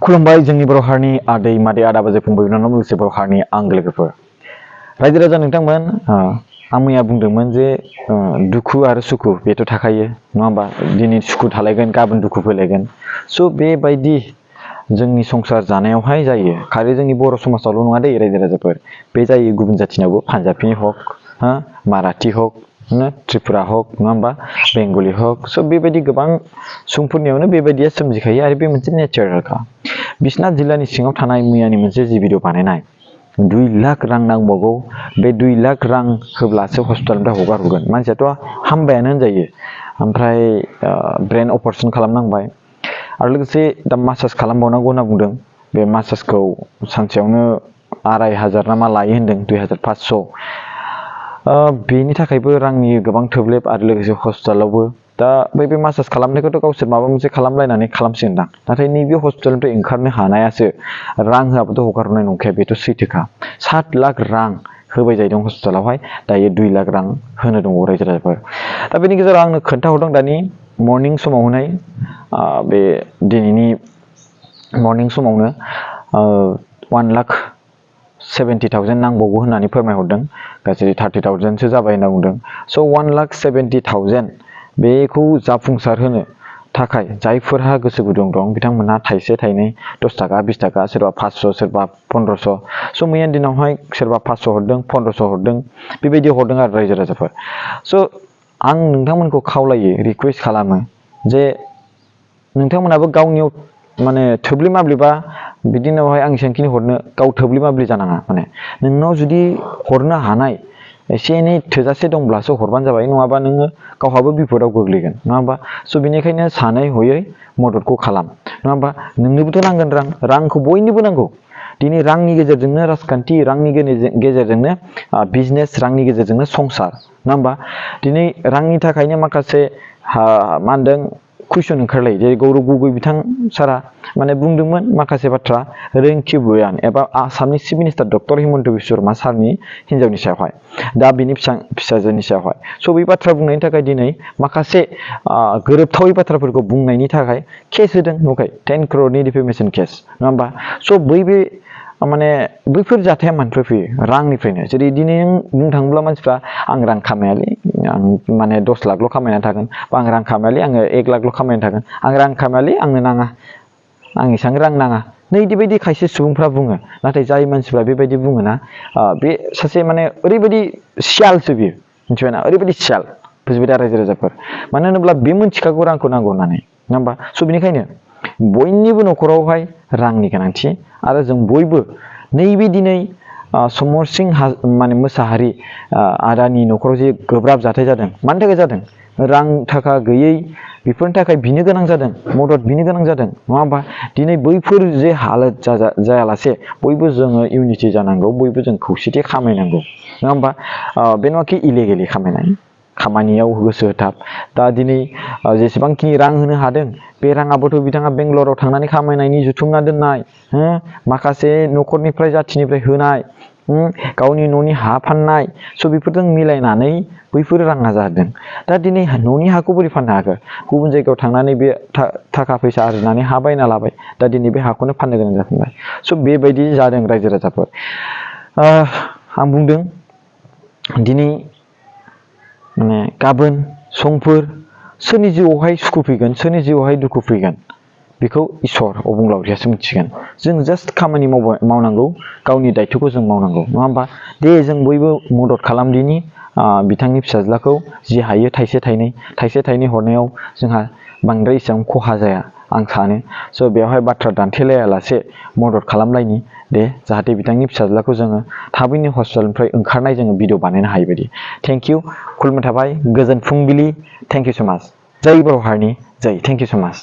खुलुमबाय जोंनि बर' हारिनि आदै मादै आदा बाजै फंबाय बिनानाव लोगोसे बर' हारिनि आंगो लोगोफोर रायजो राजा नोंथांमोन आं मैया बुंदोंमोन जे दुखु आरो सुखु बेथ' थाखायो नङा होमबा दिनै सुखु थालायगोन गाबोन दुखु फैलायगोन स' बेबायदि जोंनि संसार जानायावहाय जायो खालि जोंनि बर' समाजावल' नङा दे रायजो राजाफोर बे जायो गुबुन जाथिनावबो पान्जाबि हक माराठी हक त्रिपुरा हक नङा होमबा बेंगलि हक स' बेबायदि गोबां सुबुंफोरनियावनो बेबायदिया सोमजिखायो आरो बे मोनसे नेचारेलखा बिश्वनाथ जिल्लानि सिङाव थानाय मैयानि मोनसे जि भिडिअ बानायनाय 2 लाख रां नांबावगौ बे 2 लाख रां होब्लासो हस्पिटालनिफ्राय हगार हरगोन मानसियाथ' हामबायानो होनजायो ओमफ्राय ब्रेन अपारेशन खालामनांबाय आरो लोगोसे दा मासाज खालामबावनांगौ होनना बुंदों बे मासाजखौ सानसेयावनो 2500 ना मा लायो होनदों 2500 बेनि थाखायबो रांनि गोबां थोब्लेब आरो लोगोसे हस्पिटालावबो दा बे मासाज खालामनायखौथ' गावसोर माबा मोनसे खालामलायनानै खालामसिगोनदां नाथाय नैबे हस्पिटालनिफ्राय ओंखारनो हानायासो रां होआबाथ' हगार हरनाय नंखाया बेथ' सैथोखा 7 लाख रां होबाय जाहैदों हस्पिटालावहाय दायो 2 लाख रां होनो दङ रायजो राजाफोर दा बेनि गेजेराव आंनो खोन्थाहरदों दानि मर्निं समावहाय बे दिनैनि मर्निं समावनो 1,70,000 नांबावगौ होननानै फोरमायहरदों गासै 30,000सो जाबाय होनना बुंदों स' 1,70,000 बेखौ जाफुंसार होनो थाखाय जायफोरहा गोसो गुदुं दं बिथांमोनहा थाइसे थाइनै 10 थाखा 20 थाखा सोरबा 500 सोरबा 1500 स' मैयानि दिनावहाय सोरबा 500 हरदों 1500 हरदों बेबायदि हरदों आरो रायजो राजाफोर स' आं नोंथांमोनखौ खावलायो रिक्वेस्ट खालामो जे नोंथांमोनाबो गावनियाव माने थोब्ले माब्लेबा बिदिनावहाय आं एसेबांखिनि हरनो गाव थोब्ले माब्ले जानाङा माने नोंनाव जुदि हरनो हानाय एसे एनै थोजासे दंब्लासो हरबानो जाबाय नङाबा नोङो गावहाबो बिपदाव गोग्लैगोन नङा होमबा स' बेनिखायनो सानै हयै मददखौ खालाम नङा होमबा नोंनोबोथ' नांगोन रांखौ बयनोबो नांगौ दिनै रांनि गेजेरजोंनो राजखान्थि रांनि गेजेरजोंनो बिजनेस रांनि गेजेरजोंनो संसार नङा होमबा दिनै रांनि थाखायनो माखासे मा होनदों कुइसन ओंखारलायो जेरै गौरब गगৈ बिथां सारा माने बुंदोंमोन माखासे बाथ्रा रिंकि बुयान एबा आसामनि chief minister doctor Himanta Biswa Sharma सारनि हिन्जावनि सायावहाय दा बिनि फिसाजोनि सायावहाय स' बे बाथ्रा बुंनायनि थाखाय दिनै माखासे गोरोबथावै बाथ्राफोरखौ बुंनायनि थाखाय केस होदों नुखाय 10 crore डिफेमेशन केस नङा होमबा स' बे माने बैफोर जाथाया मानिफ्राय फैयो रांनिफ्रायनो जेरै दिनै बुंनो थाङोब्ला मानसिफ्रा आं रां खामायालै आं माने 10 लाखल' खामायना थागोन बा आं रां खामायालै आङो 1 लाखल' खामायना थागोन आं रां खामायालै आंनो नाङा आं एसेबां रां नाङा नैबायदि खायसे सुबुंफ्रा बुङो नाथाय जाय मानसिफ्रा बेबायदि बुङोना बे सासे माने ओरैबायदि सियालसो बियो मिथिबायना ओरैबायदि सियाल बुजिबाय दा रायजो राजाफोर मानो होनोब्ला बे मिथिखागौ रांखौ नांगौ होननानै नङा होमबा स' बेनिखायनो बयनिबो न'खरावहाय रांनि गोनांथि आरो जों बयबो नैबे दिनै समर सिं माने मोसाहारि आदानि न'खराव जे गोब्राब जाथाय जादों मानि थाखाय जादों रां थाखा गैयै बेफोरनि थाखाय बिनो गोनां जादों मदद बिनो गोनां जादों नङा होमबा दिनै बैफोर जे हालोद जायालासे बयबो जोङो इउनिटि जानांगौ बयबो जों खौसेथि खामायनांगौ नङा होमबा बे नङाखि इलिगेलि खामायनाय खामानियाव गोसो होथाब दा दिनै जेसेबांखिनि रां होनो हादों बे राङाबोथ' बिथाङा बेंगलराव थांनानै खामायनायनि जुथुमना दोननाय माखासे न'खरनिफ्राय जाथिनिफ्राय होनाय गावनि न'नि हा फाननाय स' बेफोरजों मिलायनानै बैफोर राङा जादों दा दिनै न'नि हाखौ बोरै फाननो हाखो गुबुन जायगायाव थांनानै बे थाखा फैसा आरजिनानै हा बायना लाबाय दा दिनै बे हाखौनो फाननो गोनां जाफिनबाय स' बेबायदि जादों रायजो राजाफोर आं बुंदों दिनै माने गाबोन समफोर सोरनि जिउआवहाय सुखु फैगोन सोरनि जिउआवहाय दुखु फैगोन बेखौ इसोर अबुंलावरियासो मिथिगोन जों जास्ट खामानि मावनांगौ गावनि दायथ'खौ जों मावनांगौ नङा होमबा दे जों बयबो मदद खालामदिनि बिथांनि फिसाज्लाखौ जि हायो थाइसे थाइनै हरनायाव जोंहा बांद्राय एसेबां खहा जाया आं सानो स' बेवहाय बाथ्रा दान्थेलायालासे मदद खालामलायनि दे जाहाथे बिथांनि फिसाज्लाखौ जोङो थाबैनो हस्पिटालनिफ्राय ओंखारनाय जोङो भिडिअ बानायनो हायो बायदि थेंक इउ खुलुमनाय थाबाय गोजोन फुंबिलि थेंक इउ सो माच जय बर' हारिनि जय थेंक इउ सो माच